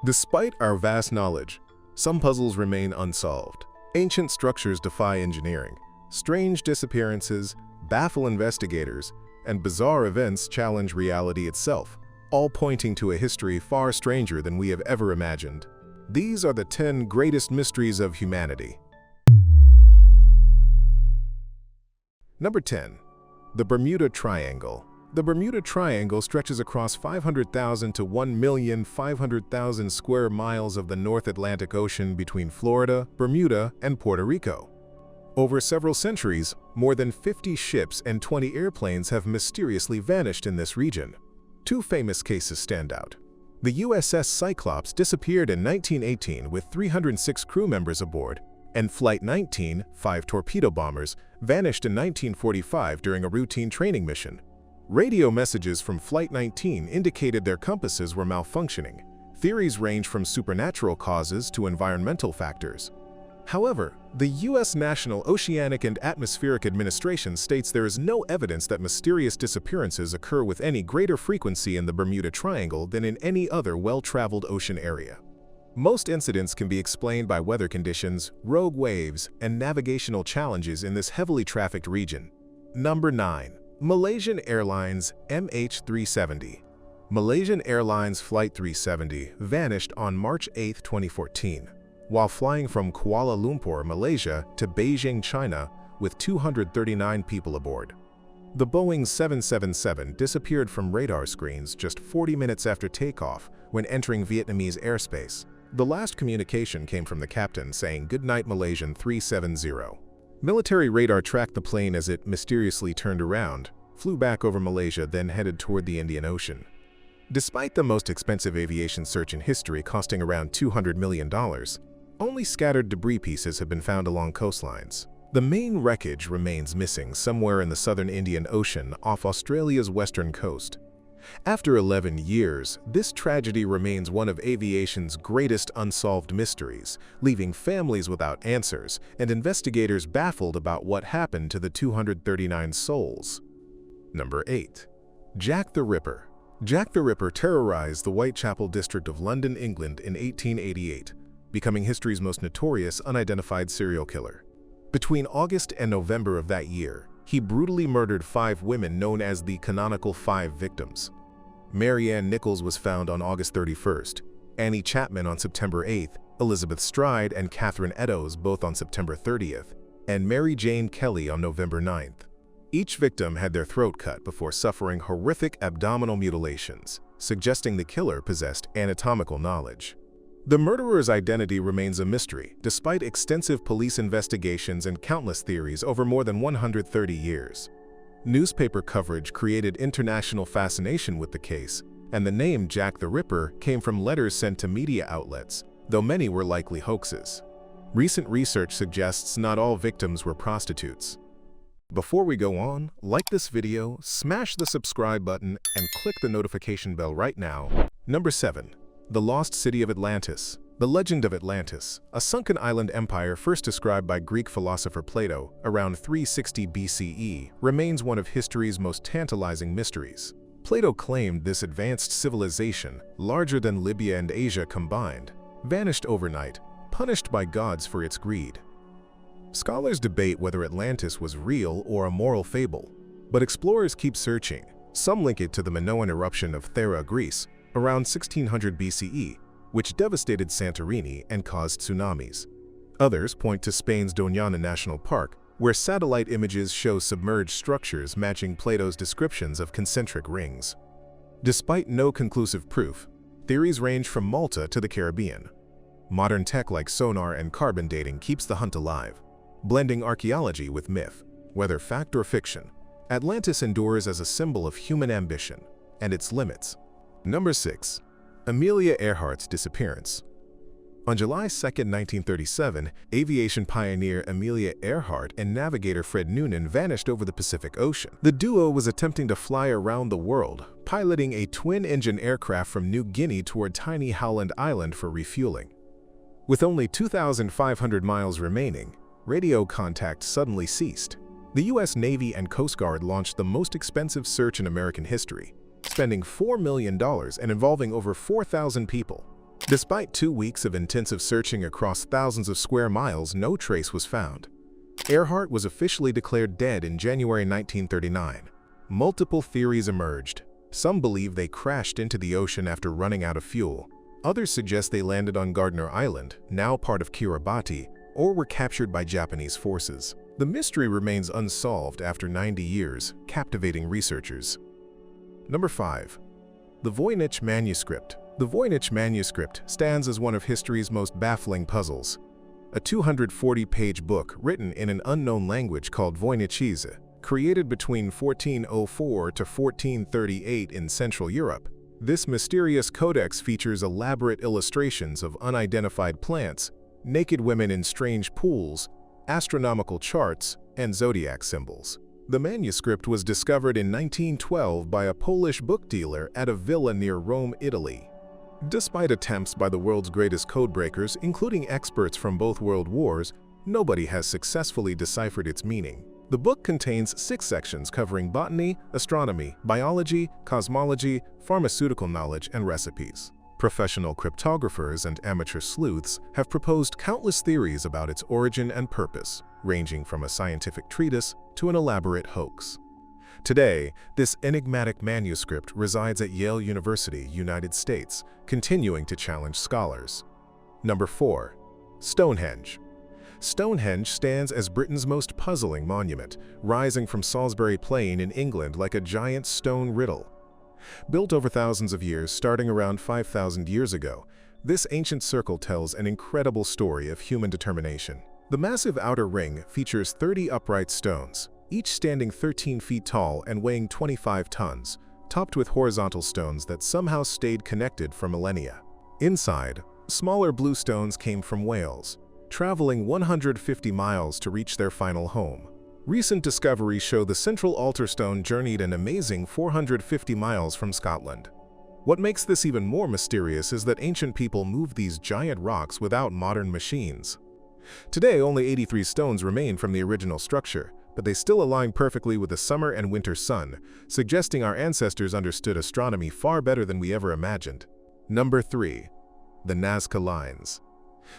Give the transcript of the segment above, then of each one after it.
Despite our vast knowledge, some puzzles remain unsolved. Ancient structures defy engineering, strange disappearances baffle investigators, and bizarre events challenge reality itself, all pointing to a history far stranger than we have ever imagined. These are the 10 greatest mysteries of humanity. Number 10. The Bermuda Triangle. The Bermuda Triangle stretches across 500,000 to 1,500,000 square miles of the North Atlantic Ocean between Florida, Bermuda, and Puerto Rico. Over several centuries, more than 50 ships and 20 airplanes have mysteriously vanished in this region. Two famous cases stand out. The USS Cyclops disappeared in 1918 with 306 crew members aboard, and Flight 19, 5 torpedo bombers, vanished in 1945 during a routine training mission. Radio messages from Flight 19 indicated their compasses were malfunctioning. Theories range from supernatural causes to environmental factors. However, the U.S. National Oceanic and Atmospheric Administration states there is no evidence that mysterious disappearances occur with any greater frequency in the Bermuda Triangle than in any other well-traveled ocean area. Most incidents can be explained by weather conditions, rogue waves, and navigational challenges in this heavily trafficked region. Number 9. Malaysian Airlines MH370. Malaysian Airlines Flight 370 vanished on March 8, 2014, while flying from Kuala Lumpur, Malaysia to Beijing, China, with 239 people aboard. The Boeing 777 disappeared from radar screens just 40 minutes after takeoff when entering Vietnamese airspace. The last communication came from the captain saying, "Good night, Malaysian 370. Military radar tracked the plane as it mysteriously turned around, flew back over Malaysia, then headed toward the Indian Ocean. Despite the most expensive aviation search in history costing around $200 million, only scattered debris pieces have been found along coastlines. The main wreckage remains missing somewhere in the southern Indian Ocean off Australia's western coast. After 11 years, this tragedy remains one of aviation's greatest unsolved mysteries, leaving families without answers and investigators baffled about what happened to the 239 souls. Number 8. Jack the Ripper. Jack the Ripper terrorized the Whitechapel district of London, England in 1888, becoming history's most notorious unidentified serial killer. Between August and November of that year, he brutally murdered 5 women known as the canonical 5 victims. Mary Ann Nichols was found on August 31st, Annie Chapman on September 8th, Elizabeth Stride and Catherine Eddowes both on September 30th, and Mary Jane Kelly on November 9th. Each victim had their throat cut before suffering horrific abdominal mutilations, suggesting the killer possessed anatomical knowledge. The murderer's identity remains a mystery, despite extensive police investigations and countless theories over more than 130 years. Newspaper coverage created international fascination with the case, and the name Jack the Ripper came from letters sent to media outlets, though many were likely hoaxes. Recent research suggests not all victims were prostitutes. Before we go on, like this video, smash the subscribe button, and click the notification bell right now. Number 7. The Lost City of Atlantis. The legend of Atlantis, a sunken island empire first described by Greek philosopher Plato around 360 BCE, remains one of history's most tantalizing mysteries. Plato claimed this advanced civilization, larger than Libya and Asia combined, vanished overnight, punished by gods for its greed. Scholars debate whether Atlantis was real or a moral fable, but explorers keep searching. Some link it to the Minoan eruption of Thera, Greece, around 1600 BCE, which devastated Santorini and caused tsunamis. Others point to Spain's Doñana National Park, where satellite images show submerged structures matching Plato's descriptions of concentric rings. Despite no conclusive proof, theories range from Malta to the Caribbean. Modern tech like sonar and carbon dating keeps the hunt alive, blending archaeology with myth. Whether fact or fiction, Atlantis endures as a symbol of human ambition and its limits. Number 6. Amelia Earhart's disappearance. On July 2, 1937, aviation pioneer Amelia Earhart and navigator Fred Noonan vanished over the Pacific Ocean. The duo was attempting to fly around the world, piloting a twin-engine aircraft from New Guinea toward tiny Howland Island for refueling. With only 2,500 miles remaining, radio contact suddenly ceased. The U.S. Navy and Coast Guard launched the most expensive search in American history, spending $4 million and involving over 4,000 people. Despite 2 weeks of intensive searching across thousands of square miles, no trace was found. Earhart was officially declared dead in January 1939. Multiple theories emerged. Some believe they crashed into the ocean after running out of fuel. Others suggest they landed on Gardner Island, now part of Kiribati, or were captured by Japanese forces. The mystery remains unsolved after 90 years, captivating researchers. Number 5. The Voynich Manuscript. The Voynich Manuscript stands as one of history's most baffling puzzles. A 240-page book written in an unknown language called Voynichese, created between 1404 to 1438 in Central Europe. This mysterious codex features elaborate illustrations of unidentified plants, naked women in strange pools, astronomical charts, and zodiac symbols. The manuscript was discovered in 1912 by a Polish book dealer at a villa near Rome, Italy. Despite attempts by the world's greatest codebreakers, including experts from both world wars, nobody has successfully deciphered its meaning. The book contains 6 sections covering botany, astronomy, biology, cosmology, pharmaceutical knowledge, and recipes. Professional cryptographers and amateur sleuths have proposed countless theories about its origin and purpose, ranging from a scientific treatise to an elaborate hoax. Today, this enigmatic manuscript resides at Yale University, United States, continuing to challenge scholars. Number 4. Stonehenge. Stonehenge stands as Britain's most puzzling monument, rising from Salisbury Plain in England like a giant stone riddle. Built over thousands of years, starting around 5,000 years ago, this ancient circle tells an incredible story of human determination. The massive outer ring features 30 upright stones, each standing 13 feet tall and weighing 25 tons, topped with horizontal stones that somehow stayed connected for millennia. Inside, smaller blue stones came from Wales, traveling 150 miles to reach their final home. Recent discoveries show the central altar stone journeyed an amazing 450 miles from Scotland. What makes this even more mysterious is that ancient people moved these giant rocks without modern machines. Today, only 83 stones remain from the original structure, but they still align perfectly with the summer and winter sun, suggesting our ancestors understood astronomy far better than we ever imagined. Number 3. The Nazca Lines.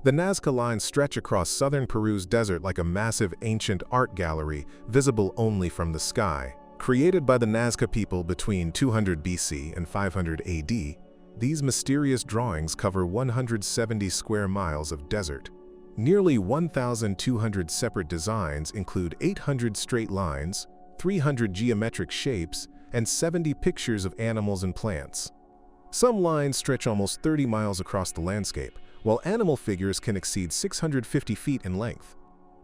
The Nazca Lines stretch across southern Peru's desert like a massive ancient art gallery visible only from the sky. Created by the Nazca people between 200 BC and 500 AD, these mysterious drawings cover 170 square miles of desert. Nearly 1,200 separate designs include 800 straight lines, 300 geometric shapes, and 70 pictures of animals and plants. Some lines stretch almost 30 miles across the landscape, while animal figures can exceed 650 feet in length.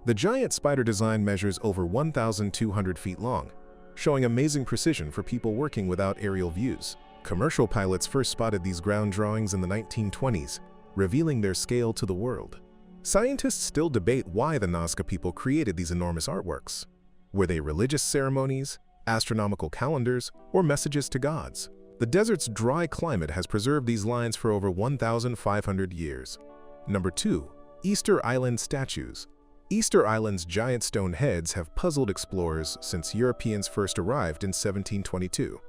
The giant spider design measures over 1,200 feet long, showing amazing precision for people working without aerial views. Commercial pilots first spotted these ground drawings in the 1920s, revealing their scale to the world. Scientists still debate why the Nazca people created these enormous artworks. Were they religious ceremonies, astronomical calendars, or messages to gods? The desert's dry climate has preserved these lines for over 1,500 years. Number 2. Easter Island Statues. Easter Island's giant stone heads have puzzled explorers since Europeans first arrived in 1722.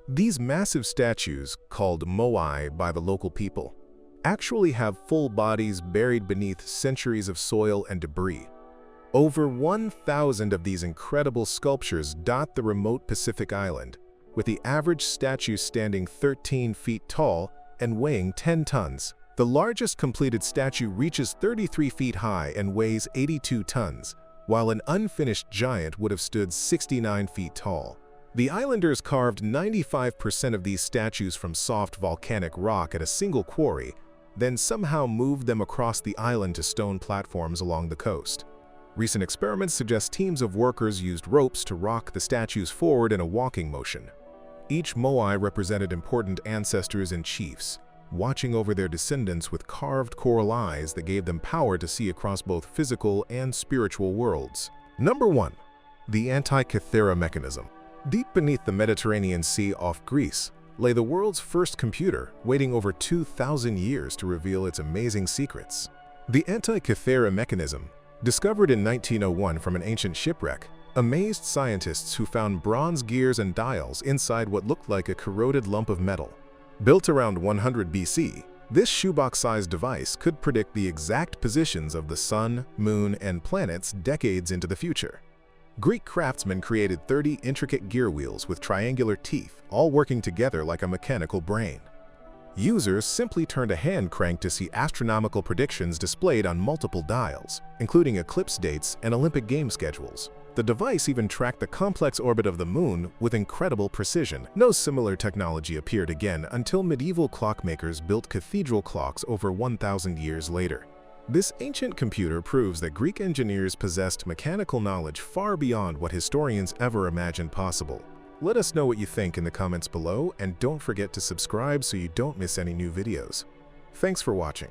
These massive statues, called moai by the local people, actually have full bodies buried beneath centuries of soil and debris. Over 1,000 of these incredible sculptures dot the remote Pacific island, with the average statue standing 13 feet tall and weighing 10 tons. The largest completed statue reaches 33 feet high and weighs 82 tons, while an unfinished giant would have stood 69 feet tall. The islanders carved 95% of these statues from soft volcanic rock at a single quarry, then somehow moved them across the island to stone platforms along the coast. Recent experiments suggest teams of workers used ropes to rock the statues forward in a walking motion. Each moai represented important ancestors and chiefs, watching over their descendants with carved coral eyes that gave them power to see across both physical and spiritual worlds. Number 1. The Antikythera Mechanism. Deep beneath the Mediterranean Sea off Greece lay the world's first computer, waiting over 2,000 years to reveal its amazing secrets. The Antikythera Mechanism, discovered in 1901 from an ancient shipwreck, amazed scientists who found bronze gears and dials inside what looked like a corroded lump of metal. Built around 100 BC, This shoebox-sized device could predict the exact positions of the sun, moon, and planets decades into the future. Greek craftsmen created 30 intricate gear wheels with triangular teeth, all working together like a mechanical brain. Users simply turned a hand crank to see astronomical predictions displayed on multiple dials, including eclipse dates and Olympic game schedules. The device even tracked the complex orbit of the moon with incredible precision. No similar technology appeared again until medieval clockmakers built cathedral clocks over 1,000 years later. This ancient computer proves that Greek engineers possessed mechanical knowledge far beyond what historians ever imagined possible. Let us know what you think in the comments below, and don't forget to subscribe so you don't miss any new videos. Thanks for watching.